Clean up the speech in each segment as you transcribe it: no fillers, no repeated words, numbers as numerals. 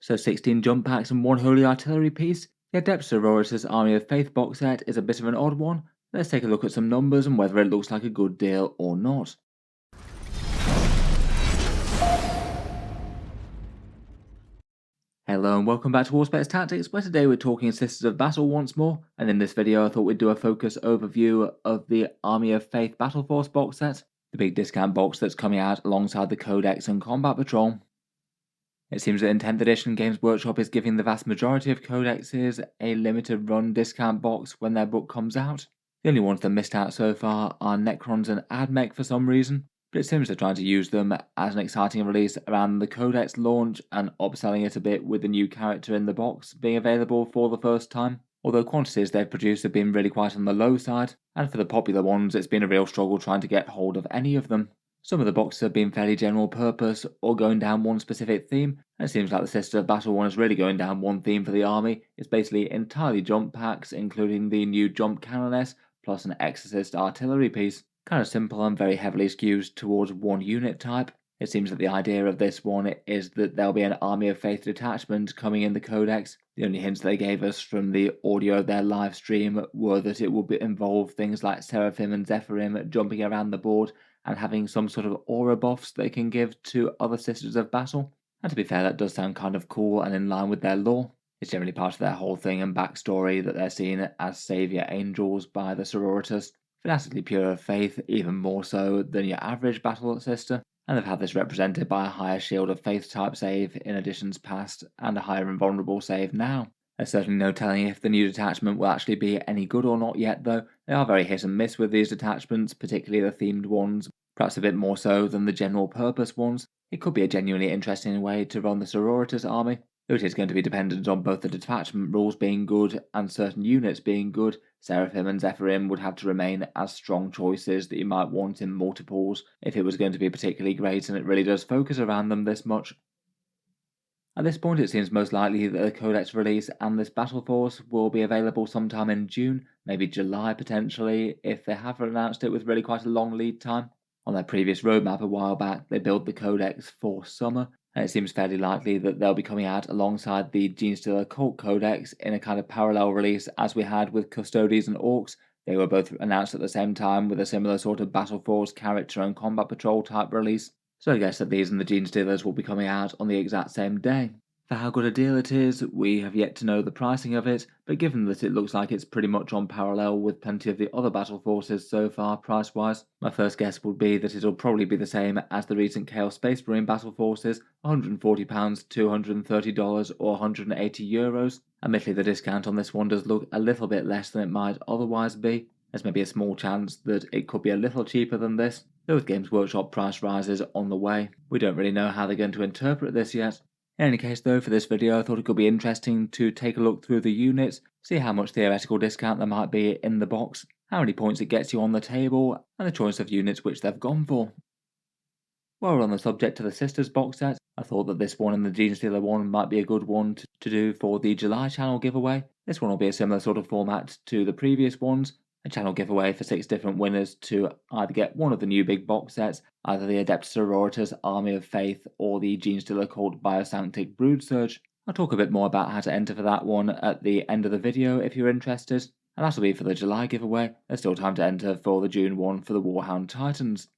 So 16 jump packs and one holy artillery piece. The Adepta Sororitas Army of Faith box set is a bit of an odd one. Let's take a look at some numbers and whether it looks like a good deal or not. Hello and welcome back to Auspex Tactics, where today we're talking Sisters of Battle once more, and in this video I thought we'd do a focus overview of the Army of Faith Battleforce box set, the big discount box that's coming out alongside the Codex and Combat Patrol. It seems that in 10th edition Games Workshop is giving the vast majority of codexes a limited run discount box when their book comes out. The only ones that missed out so far are Necrons and Admech for some reason, but it seems they're trying to use them as an exciting release around the Codex launch and upselling it a bit with the new character in the box being available for the first time. Although quantities they've produced have been really quite on the low side, and for the popular ones it's been a real struggle trying to get hold of any of them. Some of the boxes have been fairly general purpose or going down one specific theme, and it seems like the Sister of Battle one is really going down one theme for the army. It's basically entirely jump packs, including the new jump canoness plus an exorcist artillery piece. Kind of simple and very heavily skewed towards one unit type. It seems that the idea of this one is that there'll be an Army of Faith detachment coming in the Codex. The only hints they gave us from the audio of their live stream were that it would involve things like Seraphim and Zephyrim jumping around the board and having some sort of aura buffs they can give to other Sisters of Battle. And to be fair, that does sound kind of cool and in line with their lore. It's generally part of their whole thing and backstory that they're seen as saviour angels by the Sororitas, fanatically pure of faith, even more so than your average battle sister, and they've had this represented by a higher shield of faith type save in editions past and a higher invulnerable save now. There's certainly no telling if the new detachment will actually be any good or not yet though. They are very hit and miss with these detachments, particularly the themed ones, perhaps a bit more so than the general purpose ones. It could be a genuinely interesting way to run the Sororitas army, though it is going to be dependent on both the detachment rules being good and certain units being good. Seraphim and Zephyrim would have to remain as strong choices that you might want in multiples if it was going to be particularly great, and it really does focus around them this much. At this point it seems most likely that the Codex release and this Battleforce will be available sometime in June, maybe July potentially, if they have announced it with really quite a long lead time. On their previous roadmap a while back they built the Codex for summer, and it seems fairly likely that they'll be coming out alongside the Genestealer Cult Codex in a kind of parallel release as we had with Custodies and Orcs. They were both announced at the same time with a similar sort of Battleforce character and Combat Patrol type release. So I guess that these and the Genestealers will be coming out on the exact same day. For how good a deal it is, we have yet to know the pricing of it, but given that it looks like it's pretty much on parallel with plenty of the other battle forces so far price-wise, my first guess would be that it'll probably be the same as the recent Chaos Space Marine battle forces, £140, $230 or €180. Admittedly the discount on this one does look a little bit less than it might otherwise be. There's maybe a small chance that it could be a little cheaper than this, though with Games Workshop price rises on the way. We don't really know how they're going to interpret this yet. In any case though, for this video I thought it could be interesting to take a look through the units, see how much theoretical discount there might be in the box, how many points it gets you on the table, and the choice of units which they've gone for. While we're on the subject of the Sisters box set, I thought that this one and the Genestealer one might be a good one to do for the July channel giveaway. This one will be a similar sort of format to the previous ones, a channel giveaway for 6 different winners to either get one of the new big box sets, either the Adepta Sororitas Army of Faith or the Genestealer Cult Biosanctic Brood Surge. I'll talk a bit more about how to enter for that one at the end of the video if you're interested, and that'll be for the July giveaway. There's still time to enter for the June one for the Warhound Titans.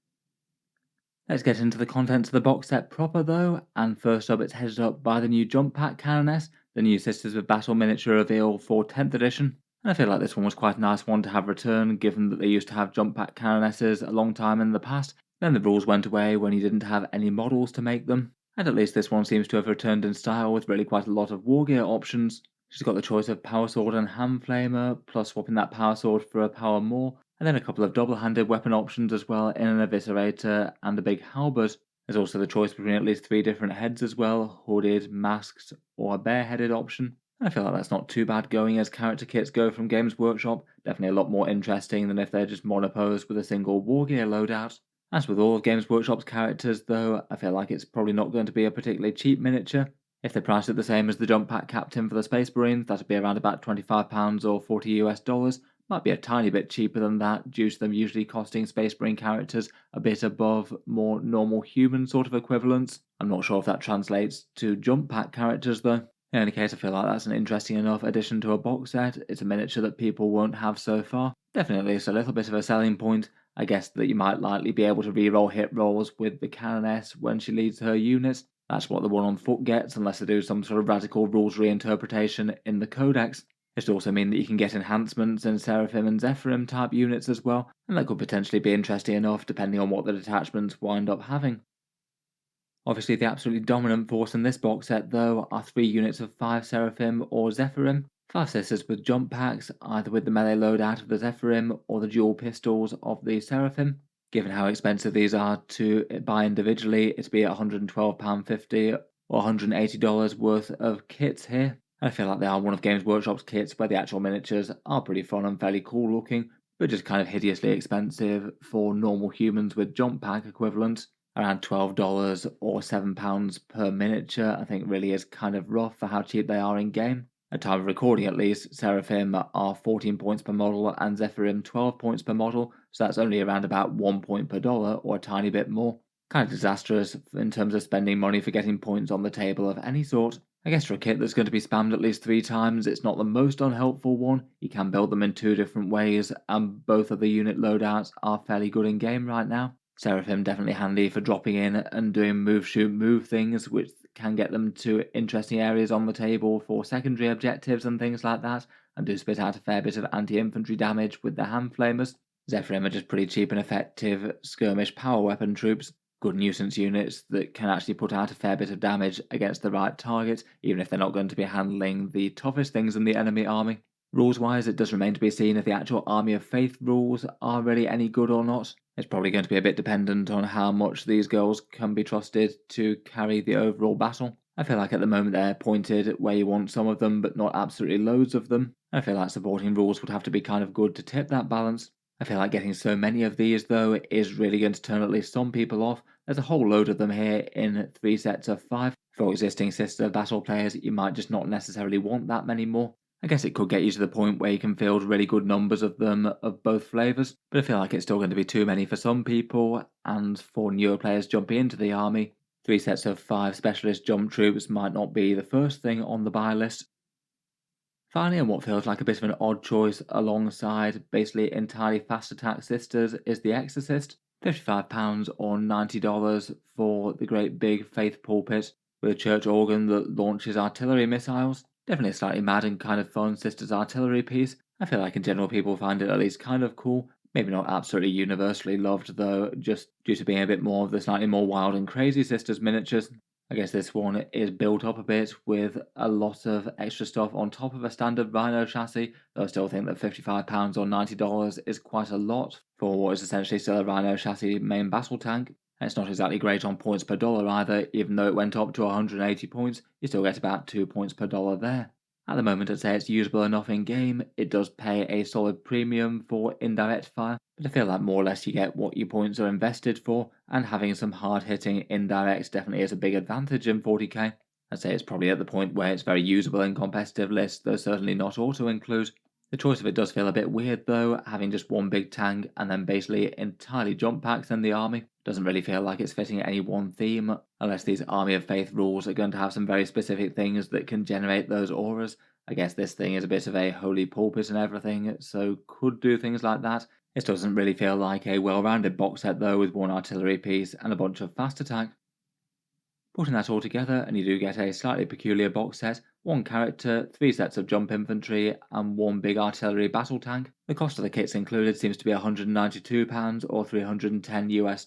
Let's get into the contents of the box set proper though, and first up it's headed up by the new Jump Pack Canoness, the new Sisters of Battle miniature reveal for 10th edition. And I feel like this one was quite a nice one to have return, given that they used to have jump pack canonesses a long time in the past. Then the rules went away when you didn't have any models to make them, and at least this one seems to have returned in style with really quite a lot of wargear options. She's got the choice of Power Sword and Hand Flamer, plus swapping that Power Sword for a Power Maul, and then a couple of double-handed weapon options as well in an Eviscerator and a big halberd. There's also the choice between at least 3 different heads as well, hooded, masked, or a bare-headed option. I feel like that's not too bad going as character kits go from Games Workshop, definitely a lot more interesting than if they're just monoposed with a single wargear loadout. As with all of Games Workshop's characters though, I feel like it's probably not going to be a particularly cheap miniature. If they priced it the same as the Jump Pack Captain for the Space Marines, that'd be around about £25 or $40 US, might be a tiny bit cheaper than that due to them usually costing Space Marine characters a bit above more normal human sort of equivalents. I'm not sure if that translates to jump pack characters though. In any case, I feel like that's an interesting enough addition to a box set. It's a miniature that people won't have so far. Definitely it's a little bit of a selling point. I guess that you might likely be able to reroll hit rolls with the Canoness when she leads her units. That's what the one on foot gets, unless they do some sort of radical rules reinterpretation in the Codex. It should also mean that you can get enhancements in Seraphim and Zephyrim type units as well, and that could potentially be interesting enough depending on what the detachments wind up having. Obviously, the absolutely dominant force in this box set, though, are 3 units of 5 Seraphim or Zephyrim, 5 sisters with jump packs, either with the melee loadout of the Zephyrim or the dual pistols of the Seraphim. Given how expensive these are to buy individually, it'd be £112.50 or $180 worth of kits here. I feel like they are one of Games Workshop's kits where the actual miniatures are pretty fun and fairly cool looking, but just kind of hideously expensive for normal humans with jump pack equivalents. Around $12 or £7 per miniature, I think really is kind of rough for how cheap they are in game. At time of recording at least, Seraphim are 14 points per model and Zephyrim 12 points per model, so that's only around about 1 point per dollar or a tiny bit more. Kind of disastrous in terms of spending money for getting points on the table of any sort. I guess for a kit that's going to be spammed at least 3 times, it's not the most unhelpful one. You can build them in 2 different ways, and both of the unit loadouts are fairly good in game right now. Seraphim definitely handy for dropping in and doing move, shoot, move things, which can get them to interesting areas on the table for secondary objectives and things like that, and do spit out a fair bit of anti-infantry damage with the hand flamers. Zephyrim are just pretty cheap and effective skirmish power weapon troops, good nuisance units that can actually put out a fair bit of damage against the right target, even if they're not going to be handling the toughest things in the enemy army. Rules-wise, it does remain to be seen if the actual Army of Faith rules are really any good or not. It's probably going to be a bit dependent on how much these girls can be trusted to carry the overall battle. I feel like at the moment they're pointed where you want some of them, but not absolutely loads of them. I feel like supporting rules would have to be kind of good to tip that balance. I feel like getting so many of these, though, is really going to turn at least some people off. There's a whole load of them here in 3 sets of 5. For existing sister battle players, you might just not necessarily want that many more. I guess it could get you to the point where you can field really good numbers of them of both flavours, but I feel like it's still going to be too many for some people, and for newer players jumping into the army, 3 sets of 5 specialist jump troops might not be the first thing on the buy list. Finally, and what feels like a bit of an odd choice alongside basically entirely fast attack sisters is the Exorcist, £55 or $90 for the great big faith pulpit with a church organ that launches artillery missiles. Definitely a slightly mad and kind of fun sisters artillery piece. I feel like in general people find it at least kind of cool. Maybe not absolutely universally loved though, just due to being a bit more of the slightly more wild and crazy sisters miniatures. I guess this one is built up a bit with a lot of extra stuff on top of a standard Rhino chassis, though I still think that £55 or $90 is quite a lot for what is essentially still a Rhino chassis main battle tank. And it's not exactly great on points per dollar either, even though it went up to 180 points, you still get about 2 points per dollar there. At the moment I'd say it's usable enough in game, it does pay a solid premium for indirect fire, but I feel like more or less you get what your points are invested for, and having some hard hitting indirects definitely is a big advantage in 40k. I'd say it's probably at the point where it's very usable in competitive lists, though certainly not auto-include. The choice of it does feel a bit weird though, having just one big tank and then basically entirely jump packs in the army. Doesn't really feel like it's fitting any one theme, unless these Army of Faith rules are going to have some very specific things that can generate those auras. I guess this thing is a bit of a holy pulpit and everything, so could do things like that. It doesn't really feel like a well-rounded box set though, with one artillery piece and a bunch of fast attack. Putting that all together, and you do get a slightly peculiar box set, 1 character, 3 sets of jump infantry, and 1 big artillery battle tank. The cost of the kits included seems to be £192 or $310 US.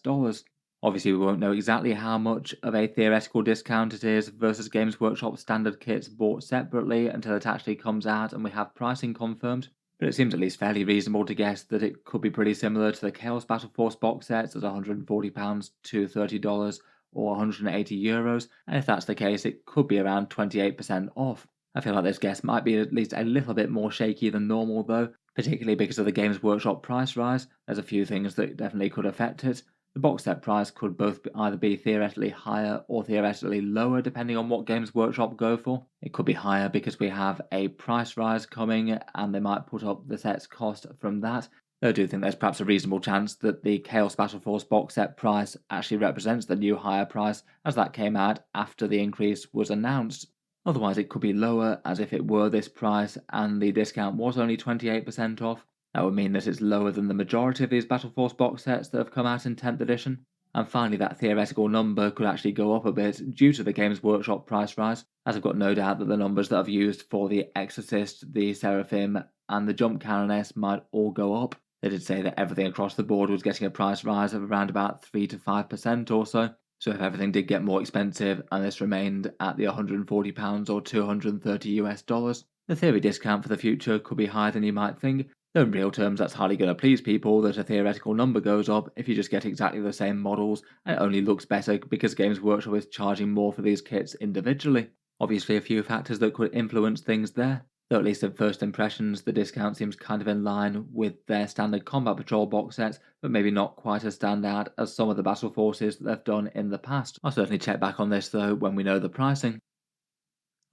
Obviously we won't know exactly how much of a theoretical discount it is versus Games Workshop standard kits bought separately until it actually comes out and we have pricing confirmed, but it seems at least fairly reasonable to guess that it could be pretty similar to the Chaos Battleforce box sets at £140 to $30 or €180, and if that's the case it could be around 28% off. I feel like this guess might be at least a little bit more shaky than normal though, particularly because of the Games Workshop price rise. There's a few things that definitely could affect it. The box set price could either be theoretically higher or theoretically lower depending on what Games Workshop go for. It could be higher because we have a price rise coming and they might put up the set's cost from that. Though I do think there's perhaps a reasonable chance that the Chaos Battleforce box set price actually represents the new higher price, as that came out after the increase was announced. Otherwise it could be lower, as if it were this price and the discount was only 28% off. That would mean that it's lower than the majority of these Battleforce box sets that have come out in 10th edition. And finally, that theoretical number could actually go up a bit due to the Games Workshop price rise, as I've got no doubt that the numbers that I've used for the Exorcist, the Seraphim, and the Jump Canoness might all go up. They did say that everything across the board was getting a price rise of around about 3 to 5% or so. So if everything did get more expensive and this remained at the £140 or $230, the theory discount for the future could be higher than you might think. Though in real terms that's hardly going to please people that a theoretical number goes up if you just get exactly the same models and it only looks better because Games Workshop is charging more for these kits individually. Obviously a few factors that could influence things there, though at least at first impressions the discount seems kind of in line with their standard Combat Patrol box sets, but maybe not quite as standout as some of the Battle Forces that they've done in the past. I'll certainly check back on this though when we know the pricing.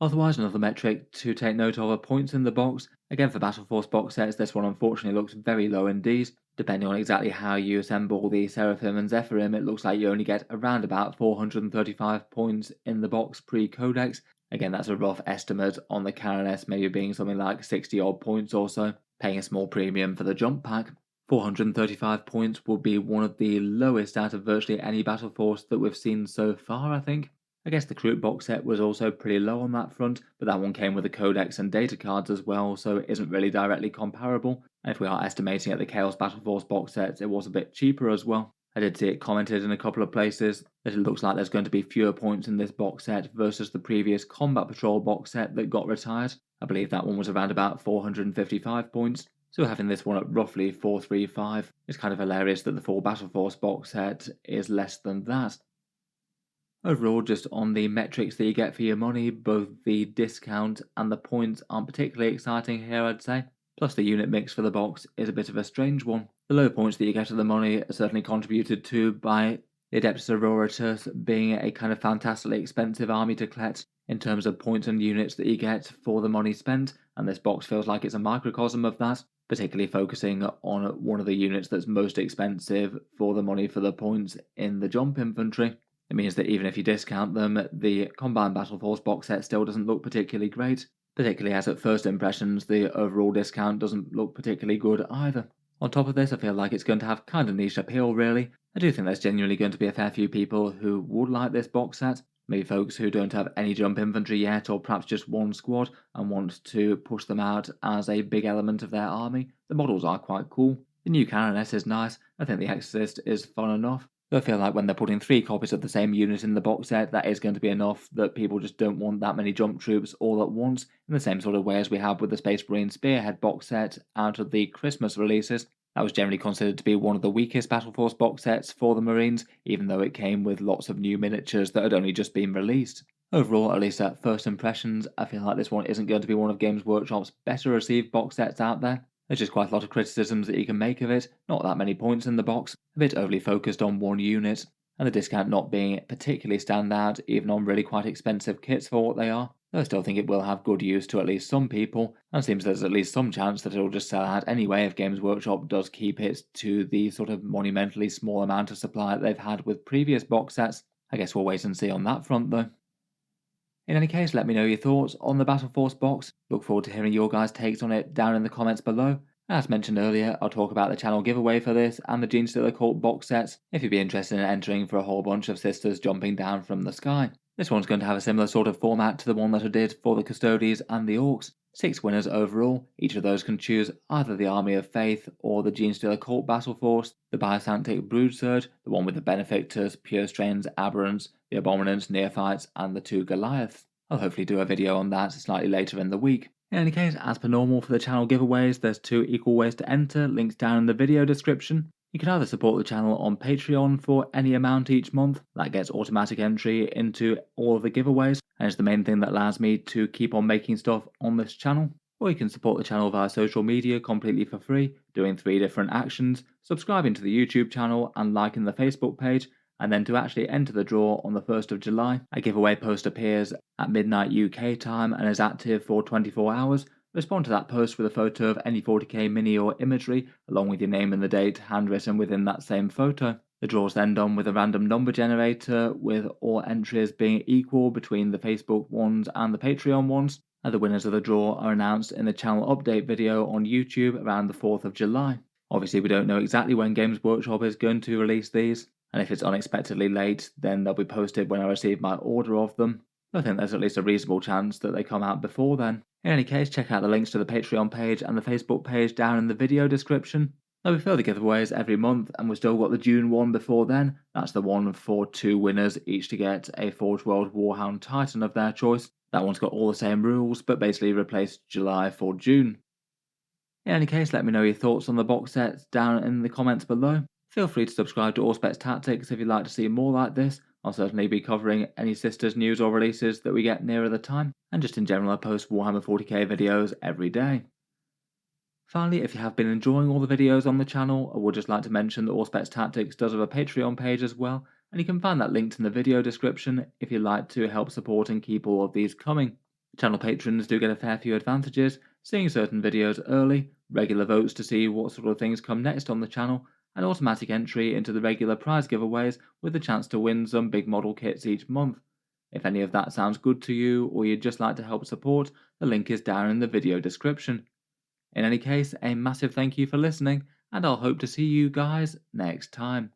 Otherwise, another metric to take note of are points in the box. Again, for Battleforce box sets, this one unfortunately looks very low indeed. Depending on exactly how you assemble the Seraphim and Zephyrim, it looks like you only get around about 435 points in the box pre-codex. Again, that's a rough estimate on the Canoness maybe being something like 60 odd points or so, paying a small premium for the jump pack. 435 points will be one of the lowest out of virtually any Battleforce that we've seen so far, I think. I guess the Kroot box set was also pretty low on that front, but that one came with the codex and data cards as well, so it isn't really directly comparable. And if we are estimating at the Chaos Battleforce box sets, it was a bit cheaper as well. I did see it commented in a couple of places that it looks like there's going to be fewer points in this box set versus the previous Combat Patrol box set that got retired. I believe that one was around about 455 points. So having this one at roughly 435 is kind of hilarious that the full Battleforce box set is less than that. Overall, just on the metrics that you get for your money, both the discount and the points aren't particularly exciting here, I'd say. Plus the unit mix for the box is a bit of a strange one. The low points that you get of the money are certainly contributed to by the Adepta Sororitas being a kind of fantastically expensive army to collect in terms of points and units that you get for the money spent, and this box feels like it's a microcosm of that, particularly focusing on one of the units that's most expensive for the money for the points in the jump infantry. It means that even if you discount them, the Combined Battleforce box set still doesn't look particularly great, particularly as at first impressions the overall discount doesn't look particularly good either. On top of this, I feel like it's going to have kind of niche appeal really. I do think there's genuinely going to be a fair few people who would like this box set, maybe folks who don't have any jump infantry yet or perhaps just one squad and want to push them out as a big element of their army. The models are quite cool. The new Canoness is nice, I think the Exorcist is fun enough. I feel like when they're putting 3 copies of the same unit in the box set, that is going to be enough that people just don't want that many jump troops all at once, in the same sort of way as we have with the Space Marine Spearhead box set out of the Christmas releases. That was generally considered to be one of the weakest Battleforce box sets for the Marines, even though it came with lots of new miniatures that had only just been released. Overall, at least at first impressions, I feel like this one isn't going to be one of Games Workshop's better received box sets out there. There's just quite a lot of criticisms that you can make of it, not that many points in the box, a bit overly focused on one unit, and the discount not being particularly standout even on really quite expensive kits for what they are. Though I still think it will have good use to at least some people, and seems there's at least some chance that it'll just sell out anyway if Games Workshop does keep it to the sort of monumentally small amount of supply that they've had with previous box sets. I guess we'll wait and see on that front though. In any case, let me know your thoughts on the Battleforce box. Look forward to hearing your guys' takes on it down in the comments below. As mentioned earlier, I'll talk about the channel giveaway for this and the Genestealer Cult box sets if you'd be interested in entering for a whole bunch of sisters jumping down from the sky. This one's going to have a similar sort of format to the one that I did for the Custodies and the Orcs. 6 winners overall. Each of those can choose either the Army of Faith or the Genestealer Cult Battleforce, the Biosantic Broodsurge, the one with the Benefactors, Pure Strains, Aberrants, the Abominants, Neophytes, and the 2 Goliaths. I'll hopefully do a video on that slightly later in the week. In any case, as per normal for the channel giveaways, there's 2 equal ways to enter, links down in the video description. You can either support the channel on Patreon for any amount each month, that gets automatic entry into all of the giveaways, and is the main thing that allows me to keep on making stuff on this channel. Or you can support the channel via social media completely for free, doing 3 different actions: subscribing to the YouTube channel and liking the Facebook page. And then to actually enter the draw on the 1st of July, a giveaway post appears at midnight UK time and is active for 24 hours. Respond to that post with a photo of any 40k mini or imagery, along with your name and the date handwritten within that same photo. The draw is then done with a random number generator, with all entries being equal between the Facebook ones and the Patreon ones, and the winners of the draw are announced in the channel update video on YouTube around the 4th of July. Obviously, we don't know exactly when Games Workshop is going to release these, and if it's unexpectedly late, then they'll be posted when I receive my order of them. I think there's at least a reasonable chance that they come out before then. In any case, check out the links to the Patreon page and the Facebook page down in the video description. There'll be further giveaways every month, and we've still got the June one before then. That's the one for 2 winners, each to get a Forge World Warhound Titan of their choice. That one's got all the same rules, but basically replaced July for June. In any case, let me know your thoughts on the box sets down in the comments below. Feel free to subscribe to Auspex Tactics if you'd like to see more like this. I'll certainly be covering any sisters news or releases that we get nearer the time, and just in general I post Warhammer 40k videos every day. Finally, if you have been enjoying all the videos on the channel, I would just like to mention that Auspex Tactics does have a Patreon page as well, and you can find that linked in the video description if you'd like to help support and keep all of these coming. Channel patrons do get a fair few advantages: seeing certain videos early, regular votes to see what sort of things come next on the channel, and automatic entry into the regular prize giveaways with the chance to win some big model kits each month. If any of that sounds good to you, or you'd just like to help support, the link is down in the video description. In any case, a massive thank you for listening, and I'll hope to see you guys next time.